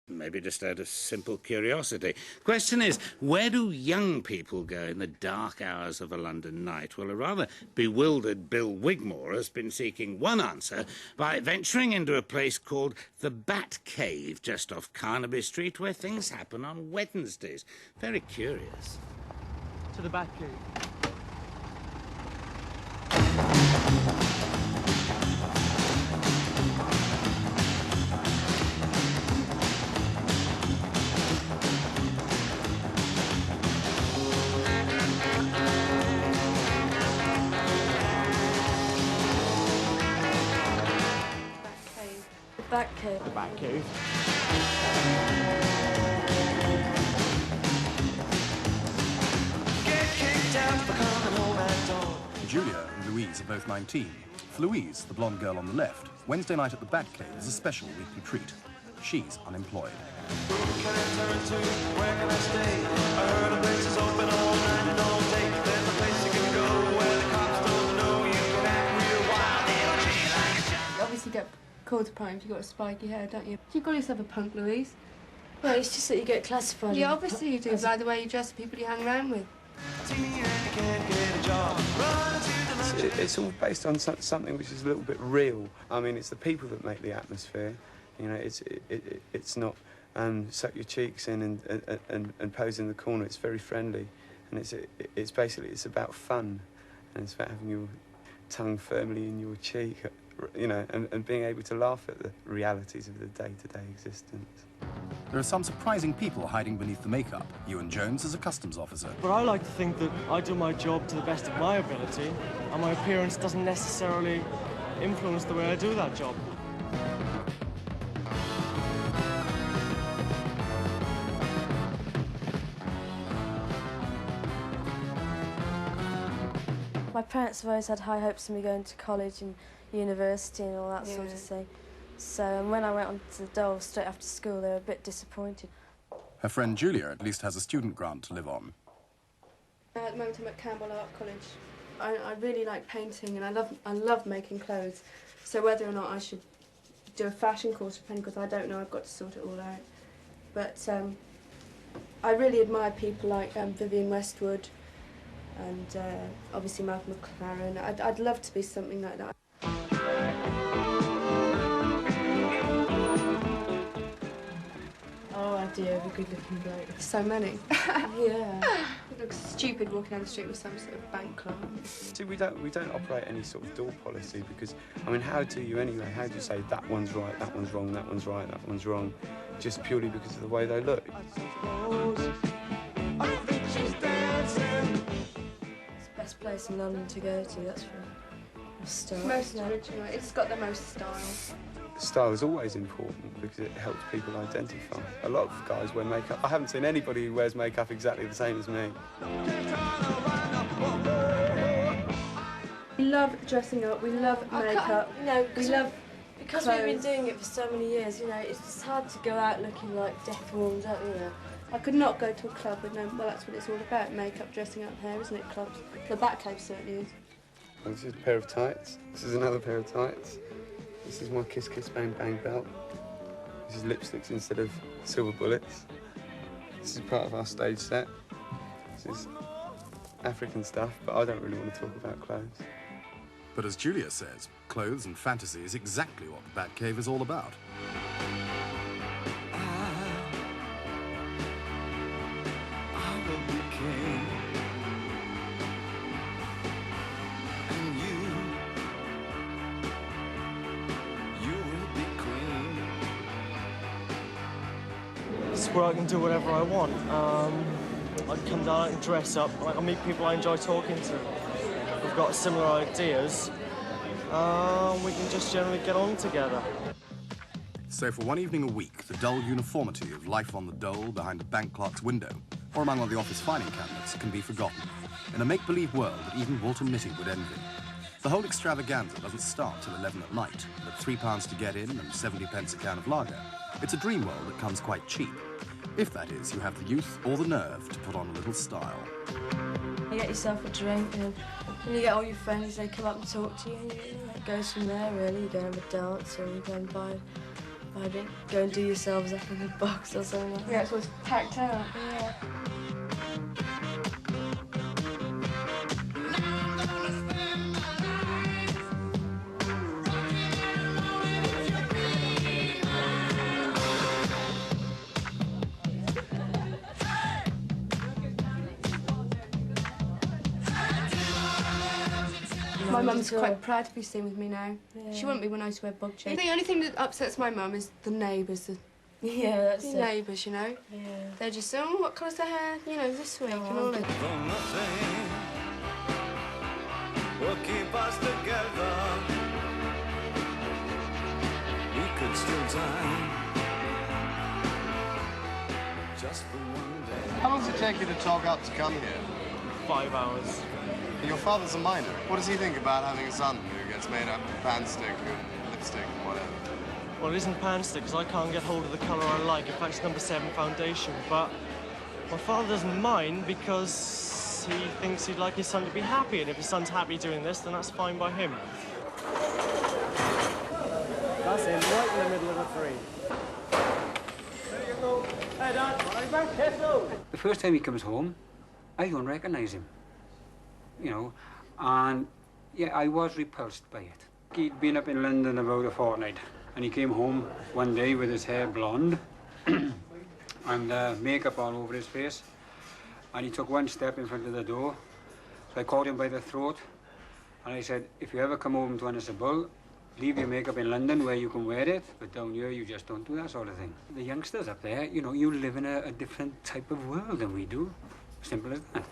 Maybe just out of simple curiosity. Question is, where do young people go in the dark hours of a London night? Well, a rather bewildered Bill Wigmore has been seeking one answer by venturing into a place called the Batcave, just off Carnaby Street, where things happen on Wednesdays. Very curious. To the Batcave. Batcave. The Batcave. Julia and Louise are both 19. For Louise, the blonde girl on the left, Wednesday night at the Batcave is a special weekly treat. She's unemployed. You obviously get called to prime if you've got spiky hair, don't you? You call yourself a punk, Louise? Well, it's just that you get classified. Yeah, obviously you do, by the way you dress the people you hang around with. It's all based on something which is a little bit real. I mean, it's the people that make the atmosphere. You know, it's not suck your cheeks in and pose in the corner. It's very friendly, and it's basically about fun, and it's about having your tongue firmly in your cheek, you know, and being able to laugh at the realities of the day-to-day existence. There are some surprising people hiding beneath the makeup. Ewan Jones is a customs officer. But I like to think that I do my job to the best of my ability, and my appearance doesn't necessarily influence the way I do that job. My parents have always had high hopes of me going to college and university and all that sort of thing. So when I went on to the Dole straight after school, they were a bit disappointed. Her friend Julia at least has a student grant to live on. At the moment I'm at Campbell Art College. I really like painting and I love making clothes. So whether or not I should do a fashion course or painting course, I don't know. I've got to sort it all out. But I really admire people like Vivienne Westwood and obviously Malcolm McLaren. I'd love to be something like that. Oh, I do have a good-looking bloke. So many. Yeah. It looks stupid walking down the street with some sort of bank clerk. See, we don't operate any sort of door policy because, I mean, how do you anyway? How do you say that one's right, that one's wrong, that one's right, that one's wrong, just purely because of the way they look? It's the best place in London to go to, that's for a start. Most original. It's got the most style. Style is always important because it helps people identify. A lot of guys wear makeup. I haven't seen anybody who wears makeup exactly the same as me. We love dressing up, we love makeup, we love because clothes. we've been doing it for so many years, you know, it's hard to go out looking like death warmed up, you know. I could not go to a club with no, well, that's what it's all about, makeup, dressing up, hair, isn't it, clubs? The Batcave certainly is. Well, this is a pair of tights. This is another pair of tights. This is my Kiss Kiss Bang Bang belt. This is lipsticks instead of silver bullets. This is part of our stage set. This is African stuff, but I don't really want to talk about clothes. But as Julia says, clothes and fantasy is exactly what the Batcave is all about. I will be king, and you will be queen. This is where I can do whatever I want. I can come down and dress up. I meet people I enjoy talking to. We've got similar ideas. We can just generally get on together. So for one evening a week, the dull uniformity of life on the dole behind a bank clerk's window or among one of the office filing cabinets can be forgotten in a make-believe world that even Walter Mitty would envy. The whole extravaganza doesn't start till 11 at night, and at £3 to get in and 70p a can of lager. It's a dream world that comes quite cheap. If, that is, you have the youth or the nerve to put on a little style. You get yourself a drink and you get all your friends, they come up and talk to you, and it goes from there really. You go and have a dance or you go and buy Maybe go and do yourselves up in a box or something like that. Yeah, it's always packed out. Yeah. My mum's quite proud to be seen with me now. Yeah. She wouldn't be when I used to wear bug chains. The only thing that upsets my mum is the neighbours. Yeah, that's The it. neighbours, you know. Yeah. They're just, oh, what colour's their hair, you know, this week and all that. From nothing will keep us together. We could still die just for one day. How long does it take you to talk up to come here? 5 hours. Your father's a miner. What does he think about having a son who gets made up of pan stick and lipstick and whatever? Well, it isn't pan stick, because I can't get hold of the colour I like. In fact, it's number 7 foundation. But my father doesn't mind because he thinks he'd like his son to be happy. And if his son's happy doing this, then that's fine by him. That's him, right in the middle of the 3. There you go. Hey, Dad, right back. Yes, no. The first time he comes home, I don't recognise him, you know, and yeah, I was repulsed by it. He'd been up in London about a fortnight, and he came home one day with his hair blonde and makeup all over his face, and he took one step in front of the door. So I caught him by the throat, and I said, if you ever come home to Ennisable, leave your makeup in London where you can wear it, but down here you just don't do that sort of thing. The youngsters up there, you know, you live in a different type of world than we do. Simple as that.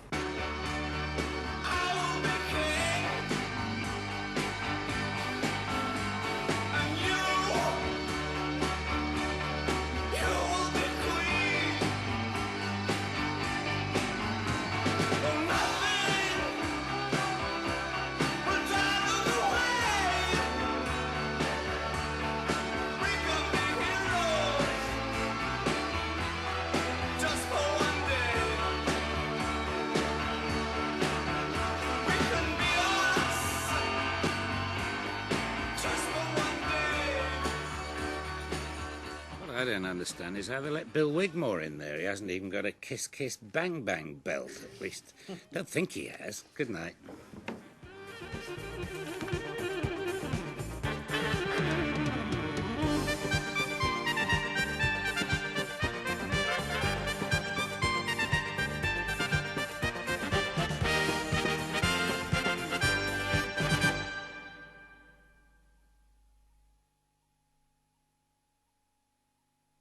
What I don't understand is how they let Bill Wigmore in there. He hasn't even got a kiss-kiss bang-bang belt, at least. Don't think he has. Good night.